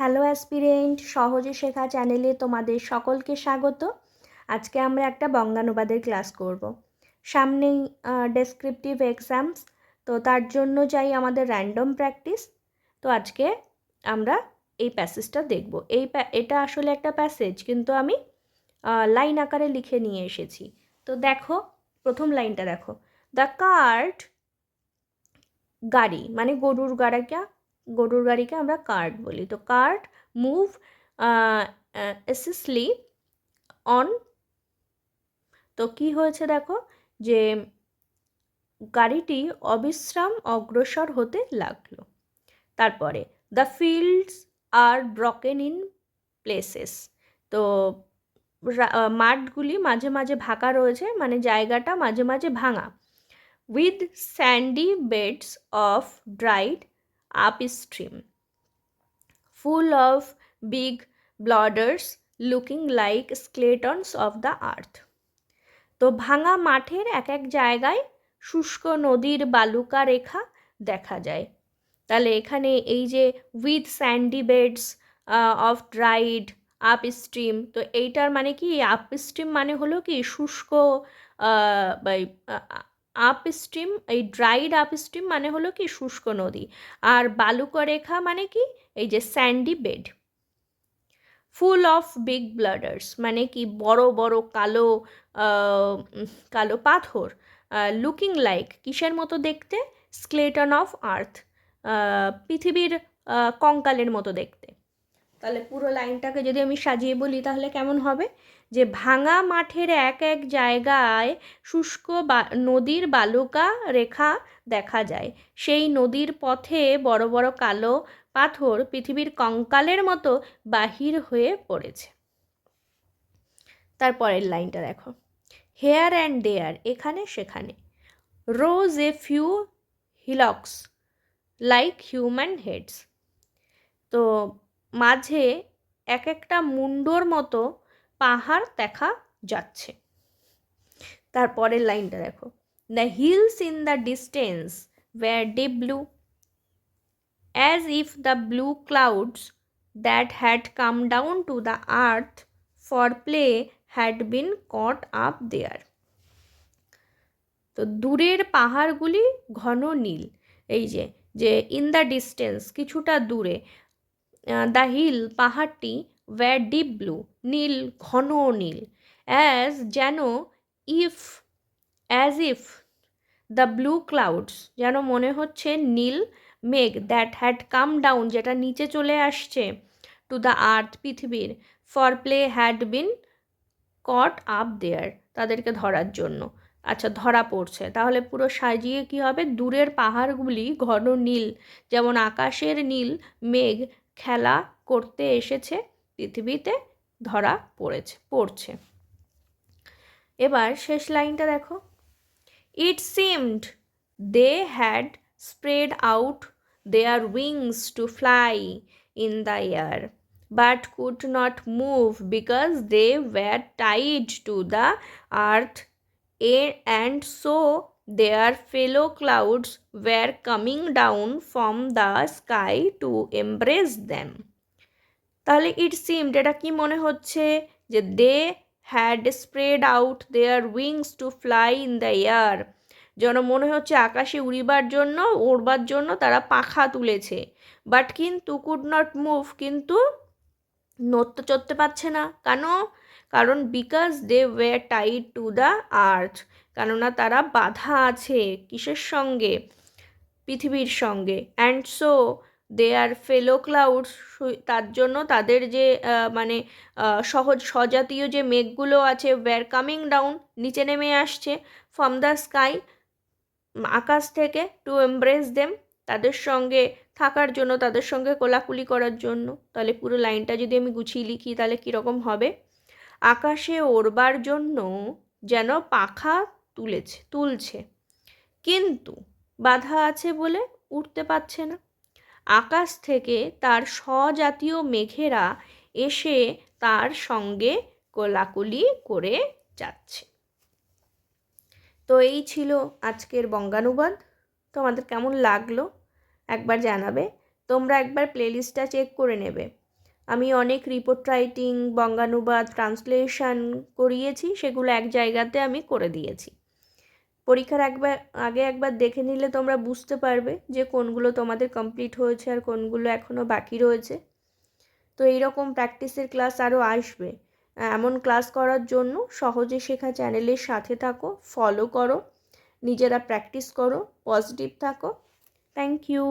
Hello aspirant, সহজে শেখা চ্যানেলে তোমাদের সকলকে স্বাগত। আজকে আমরা একটা বঙ্গানুবাদের ক্লাস করব। সামনেই ডেসক্রিপটিভ এক্সামস, তো তার জন্য চাই আমাদের র্যান্ডম প্র্যাকটিস। তো আজকে আমরা এই প্যাসেজটা দেখব। এটা আসলে একটা প্যাসেজ, কিন্তু আমি লাইন আকারে লিখে নিয়ে এসেছি। তো দেখো, প্রথম লাইনটা দেখো। দ্য কার্ট, গাড়ি মানে গরুর গাড়িকে আমরা কার্ট বলি। তো কার্ট মুভ এসেসলি অন। তো কি হয়েছে দেখো, যে গাড়িটি অবিশ্রাম অগ্রসর হতে লাগলো। তারপরে the fields are broken in places. তো মাঠগুলি মাঝে মাঝে ভাঙা রয়েছে, মানে জায়গাটা মাঝে মাঝে ভাঙা। with sandy beds of dried upstream, full of big boulders looking like skeletons of the earth. তো ভাঙা মাঠের এক এক জায়গায় শুষ্ক নদীর বালুকা রেখা দেখা যায়। তাহলে এখানে এই যে with Sandy beds of dried upstream, তো এইটার মানে কি, আপস্ট্রিম মানে হলো কি শুষ্ক, আপস্ট্রিম, এই ড্রাইড আপস্ট্রিম মানে হলো কি শুষ্ক নদী, আর বালুকা রেখা মানে কি এই যে sandy bed. Full of big boulders মানে কি বড় বড় কালো কালো পাথর। লুকিং লাইক কিসের মতো দেখতে, স্কেলেটন অফ আর্থ, পৃথিবীর কঙ্কালের মতো দেখতে। তাহলে পুরো লাইনটাকে যদি আমি সাজিয়ে বলি তাহলে কেমন হবে, যে ভাঙা মাঠের এক এক জায়গায় শুষ্ক নদীর বালুকা রেখা দেখা যায়। সেই নদীর পথে বড় বড় কালো পাথর পৃথিবীর কঙ্কালের মতো বাহির হয়ে পড়েছে। তারপরের লাইনটা দেখো। হেয়ার অ্যান্ড দেয়ার, এখানে সেখানে। Rose a few hillocks like human heads. তো মাঝে এক একটা মুন্ডোর মতো পাহাড় দেখা যাচ্ছে। তারপরের লাইনটা দেখো। The hills in the distance were deep blue, as if the blue clouds that had come down to the earth for play had been caught up there. তো দূরের পাহাড়গুলি ঘন নীল, এই যে যে ইন দ্য ডিস্টেন্স কিছুটা দূরে, দ্য হিল পাহাড়টি, wire deep blue নীল, ঘন নীল, যেন ইফ দ্য ব্লু ক্লাউডস যেন মনে হচ্ছে নীল মেঘ, দ্যাট হ্যাড কাম ডাউন যেটা নিচে চলে আসছে, টু দ্য আর্থ পৃথিবীর, for play had been caught up there তাদেরকে ধরার জন্য, আচ্ছা ধরা পড়ছে। তাহলে পুরো সাজিয়ে কি হবে, দূরের পাহাড়গুলি ঘন নীল, যেমন আকাশের নীল মেঘ খেলা করতে এসেছে পৃথিবীতে, ধরা পড়ছে। এবার শেষ লাইনটা দেখো। It seemed they had spread out their wings to fly in the air, but could not move because they were tied to the earth, and so their fellow clouds were coming down from the sky to embrace them. তাহলে ইট seemed, এটা কি মনে হচ্ছে, যে they had spread out their wings to fly in the air, যেন মনে হচ্ছে আকাশে উড়বার জন্য তারা পাখা তুলেছে। বাট কিন্তু কুড নট মুভ, কিন্তু নড়তে চড়তে পারছে না। কারণ because they were tied to the earth, কেননা তারা বাধা আছে কিসের সঙ্গে, পৃথিবীর সঙ্গে। And so their fellow clouds, তার জন্য তাদের যে মানে স্বজাতীয় যে মেঘগুলো আছে, ওয়্যার কামিং ডাউন নিচে নেমে আসছে, ফ্রম দ্য স্কাই আকাশ থেকে, টু এমব্রেস দেম তাদের সঙ্গে থাকার জন্য, তাদের সঙ্গে কোলাকুলি করার জন্য। তাহলে পুরো লাইনটা যদি আমি গুছিয়ে লিখি তাহলে কীরকম হবে, আকাশে ওড়বার জন্য যেন পাখা তুলছে, কিন্তু বাধা আছে বলে উঠতে পারছে না। আকাশ থেকে তার স্বজাতীয় মেঘেরা এসে তার সঙ্গে কোলাকুলি করে যাচ্ছে। তো এই ছিল আজকের বঙ্গানুবাদ। তোমাদের কেমন লাগলো একবার জানাবে। তোমরা একবার প্লেলিস্টটা চেক করে নেবে। আমি অনেক রিপোর্ট রাইটিং, বঙ্গানুবাদ, ট্রান্সলেশন করিয়েছি, সেগুলো এক জায়গাতে আমি করে দিয়েছি। পরীক্ষার আগে একবার দেখে নিলে তোমরা বুঝতে পারবে যে কোনগুলো তোমাদের কমপ্লিট হয়েছে আর কোনগুলো এখনও বাকি রয়েছে। তো এইরকম প্র্যাকটিসের ক্লাস আরও আসবে। এমন ক্লাস করার জন্য সহজে শেখা চ্যানেলের সাথে থাকো, ফলো করো, নিজেরা প্র্যাকটিস করো, পজিটিভ থাকো। Thank you.